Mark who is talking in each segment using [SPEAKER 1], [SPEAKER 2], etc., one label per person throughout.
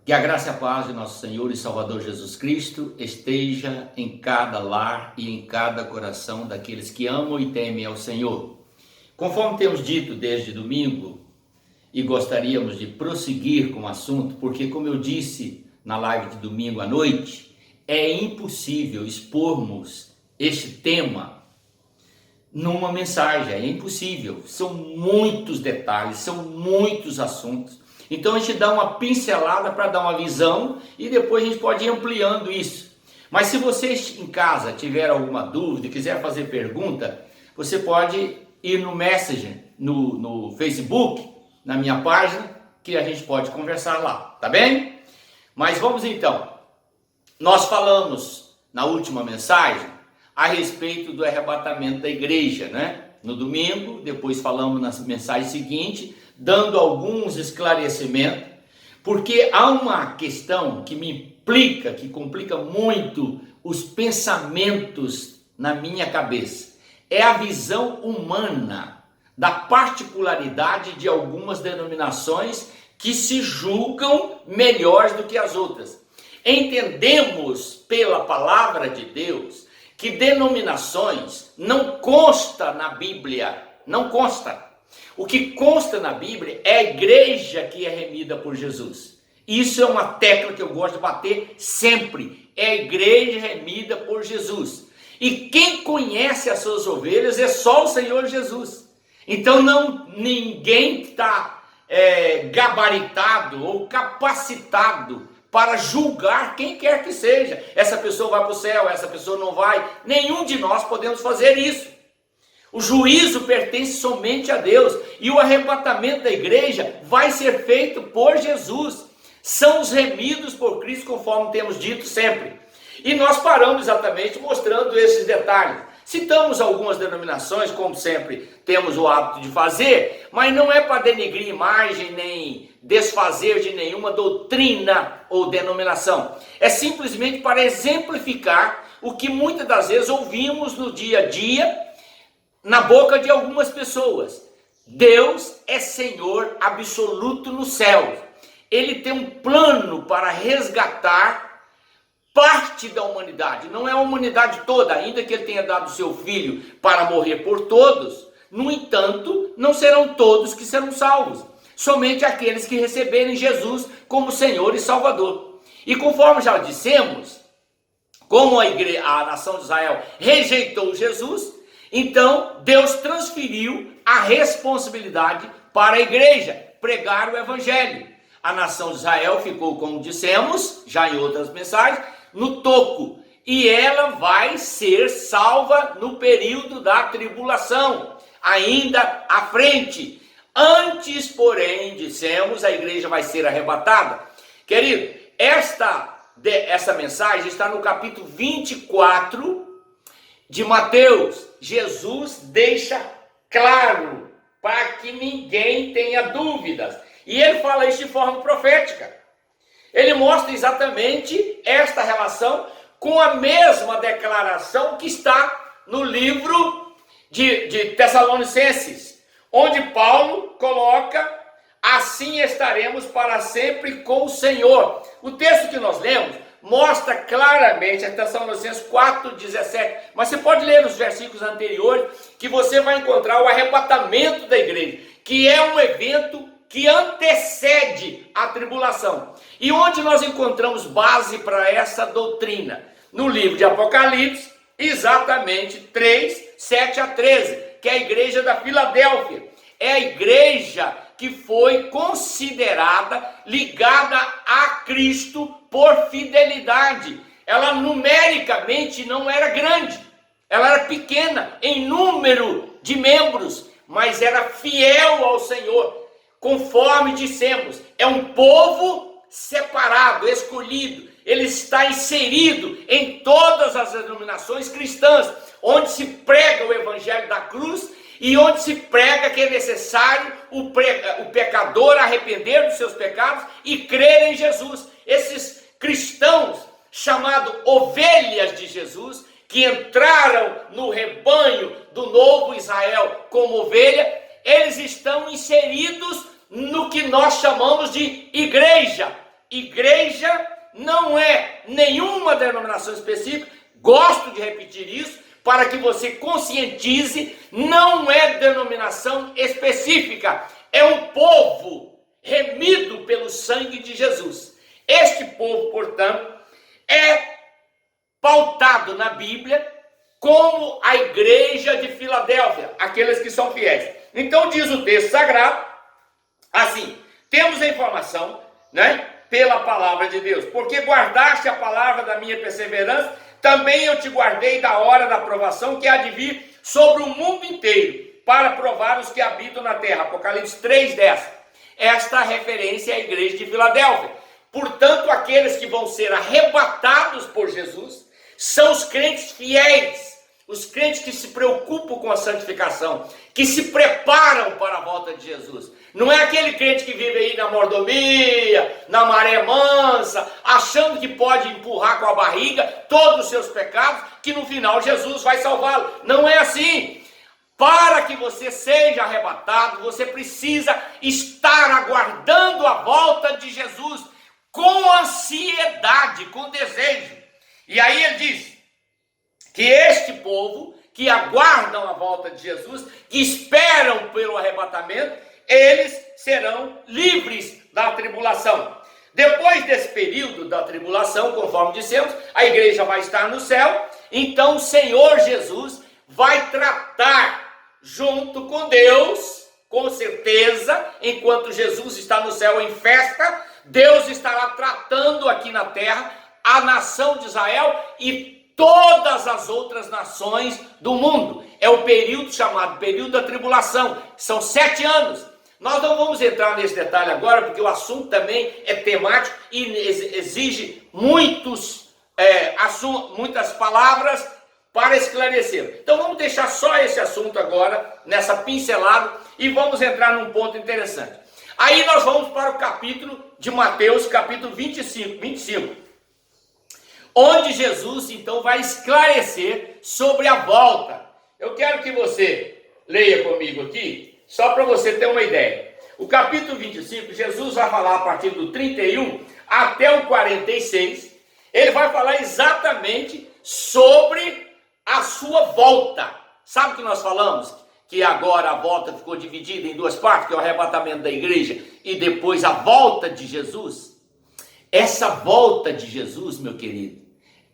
[SPEAKER 1] Que a graça e a paz de nosso Senhor e Salvador Jesus Cristo esteja em cada lar e em cada coração daqueles que amam e temem ao Senhor. Conforme temos dito desde domingo, e gostaríamos de prosseguir com o assunto, porque como eu disse na live de domingo à noite, é impossível expormos este tema numa mensagem, é impossível. São muitos detalhes, são muitos assuntos. Então a gente dá uma pincelada para dar uma visão e depois a gente pode ir ampliando isso. Mas se você em casa tiver alguma dúvida, quiser fazer pergunta, você pode ir no Messenger, no Facebook, na minha página, que a gente pode conversar lá, tá bem? Mas vamos então. Nós falamos na última mensagem a respeito do arrebatamento da igreja, né? No domingo, depois falamos na mensagem seguinte, dando alguns esclarecimentos, porque há uma questão que me implica, que complica muito os pensamentos na minha cabeça. É a visão humana da particularidade de algumas denominações que se julgam melhores do que as outras. Entendemos pela palavra de Deus que denominações não consta na Bíblia, não consta. O que consta na Bíblia é a igreja que é remida por Jesus. Isso é uma tecla que eu gosto de bater sempre. É a igreja remida por Jesus. E quem conhece as suas ovelhas é só o Senhor Jesus. Então ninguém está gabaritado ou capacitado para julgar quem quer que seja. Essa pessoa vai para o céu, essa pessoa não vai. Nenhum de nós podemos fazer isso. O juízo pertence somente a Deus. E o arrebatamento da igreja vai ser feito por Jesus. São os remidos por Cristo, conforme temos dito sempre. E nós paramos exatamente mostrando esses detalhes. Citamos algumas denominações, como sempre temos o hábito de fazer, mas não é para denegrir imagem, nem desfazer de nenhuma doutrina ou denominação. É simplesmente para exemplificar o que muitas das vezes ouvimos no dia a dia, na boca de algumas pessoas. Deus é Senhor absoluto no céu. Ele tem um plano para resgatar parte da humanidade. Não é a humanidade toda, ainda que ele tenha dado seu filho para morrer por todos. No entanto, não serão todos que serão salvos. Somente aqueles que receberem Jesus como Senhor e Salvador. E conforme já dissemos, como a nação de Israel rejeitou Jesus, então Deus transferiu a responsabilidade para a igreja, pregar o evangelho. A nação de Israel ficou, como dissemos, já em outras mensagens, no toco. E ela vai ser salva no período da tribulação, ainda à frente. Antes, porém, dissemos, a igreja vai ser arrebatada. Querido, essa mensagem está no capítulo 24 de Mateus. Jesus deixa claro para que ninguém tenha dúvidas. E ele fala isso de forma profética. Ele mostra exatamente esta relação com a mesma declaração que está no livro de Tessalonicenses, onde Paulo coloca: assim estaremos para sempre com o Senhor. O texto que nós lemos mostra claramente, Tessalonicenses 4,17, mas você pode ler os versículos anteriores, que você vai encontrar o arrebatamento da igreja, que é um evento que antecede a tribulação. E onde nós encontramos base para essa doutrina? No livro de Apocalipse, exatamente 3, 7 a 13, que é a igreja da Filadélfia. É a igreja que foi considerada ligada a Cristo por fidelidade. Ela numericamente não era grande, ela era pequena em número de membros, mas era fiel ao Senhor. Conforme dissemos, é um povo separado, escolhido. Ele está inserido em todas as denominações cristãs, onde se prega o evangelho da cruz e onde se prega que é necessário o pecador arrepender dos seus pecados e crer em Jesus. Esses cristãos, chamados ovelhas de Jesus, que entraram no rebanho do novo Israel como ovelha, eles estão inseridos no que nós chamamos de igreja. igreja não é nenhuma denominação específica. Gosto de repetir isso para que você conscientize, não é denominação específica, é um povo remido pelo sangue de Jesus. Este povo, portanto, é pautado na Bíblia como a igreja de Filadélfia, aqueles que são fiéis. Então diz o texto sagrado, assim, temos a informação, pela palavra de Deus, porque guardaste a palavra da minha perseverança, também eu te guardei da hora da provação que há de vir sobre o mundo inteiro, para provar os que habitam na terra. Apocalipse 3:10. Esta referência é a igreja de Filadélfia. Portanto, aqueles que vão ser arrebatados por Jesus são os crentes fiéis, os crentes que se preocupam com a santificação, que se preparam para a volta de Jesus. Não é aquele crente que vive aí na mordomia, na maré mansa, achando que pode empurrar com a barriga todos os seus pecados, que no final Jesus vai salvá-lo. Não é assim. Para que você seja arrebatado, você precisa estar aguardando a volta de Jesus com ansiedade, com desejo. E aí ele diz que este povo que aguardam a volta de Jesus, que esperam pelo arrebatamento, eles serão livres da tribulação. Depois desse período da tribulação, conforme dissemos, a igreja vai estar no céu. Então o Senhor Jesus vai tratar junto com Deus, com certeza, enquanto Jesus está no céu em festa, Deus estará tratando aqui na terra a nação de Israel e todas as outras nações do mundo. É o período chamado período da tribulação. São 7 anos. Nós não vamos entrar nesse detalhe agora, porque o assunto também é temático e exige muitas palavras para esclarecer. Então vamos deixar só esse assunto agora, nessa pincelada, e vamos entrar num ponto interessante. Aí nós vamos para o capítulo de Mateus, capítulo 25, onde Jesus então vai esclarecer sobre a volta. Eu quero que você leia comigo aqui, só para você ter uma ideia. O capítulo 25, Jesus vai falar a partir do 31 até o 46, ele vai falar exatamente sobre a sua volta. Sabe o que nós falamos? Que agora a volta ficou dividida em 2 partes, que é o arrebatamento da igreja e depois a volta de Jesus. Essa volta de Jesus, meu querido,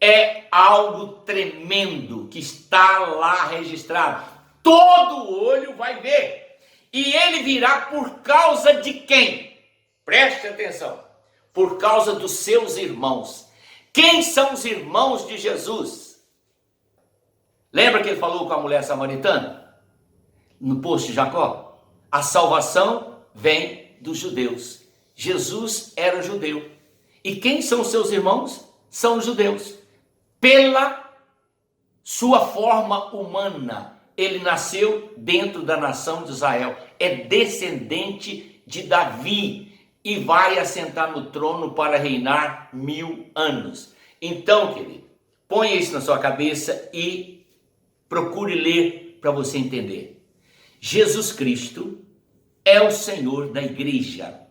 [SPEAKER 1] é algo tremendo que está lá registrado. Todo olho vai ver. E ele virá por causa de quem? Preste atenção. Por causa dos seus irmãos. Quem são os irmãos de Jesus? Lembra que ele falou com a mulher samaritana? No poço de Jacó? A salvação vem dos judeus. Jesus era judeu. E quem são os seus irmãos? São os judeus. Pela sua forma humana, ele nasceu dentro da nação de Israel, é descendente de Davi e vai assentar no trono para reinar 1000 anos. Então, querido, ponha isso na sua cabeça e procure ler para você entender. Jesus Cristo é o Senhor da igreja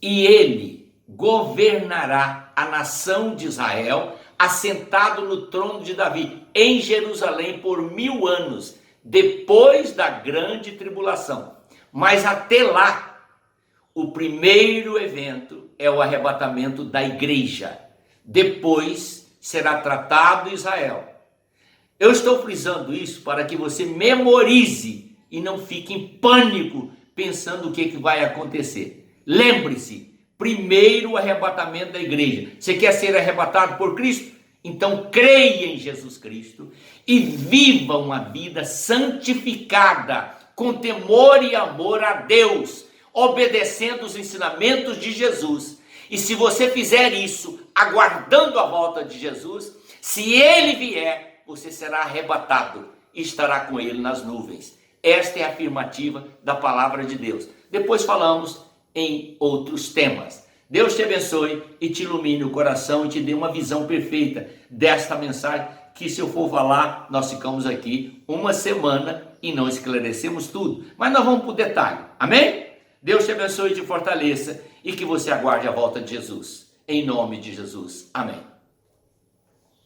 [SPEAKER 1] e ele governará a nação de Israel assentado no trono de Davi, em Jerusalém, por 1000 anos, depois da grande tribulação. Mas até lá, o primeiro evento é o arrebatamento da igreja. Depois será tratado Israel. Eu estou frisando isso para que você memorize e não fique em pânico pensando o que vai acontecer. Lembre-se, primeiro o arrebatamento da igreja. Você quer ser arrebatado por Cristo? Então creia em Jesus Cristo e viva uma vida santificada, com temor e amor a Deus, obedecendo os ensinamentos de Jesus. E se você fizer isso, aguardando a volta de Jesus, se ele vier, você será arrebatado e estará com ele nas nuvens. Esta é a afirmativa da palavra de Deus. Depois falamos em outros temas. Deus te abençoe e te ilumine o coração e te dê uma visão perfeita desta mensagem, que se eu for falar, nós ficamos aqui uma semana e não esclarecemos tudo. Mas nós vamos para o detalhe. Amém? Deus te abençoe e te fortaleça e que você aguarde a volta de Jesus. Em nome de Jesus. Amém.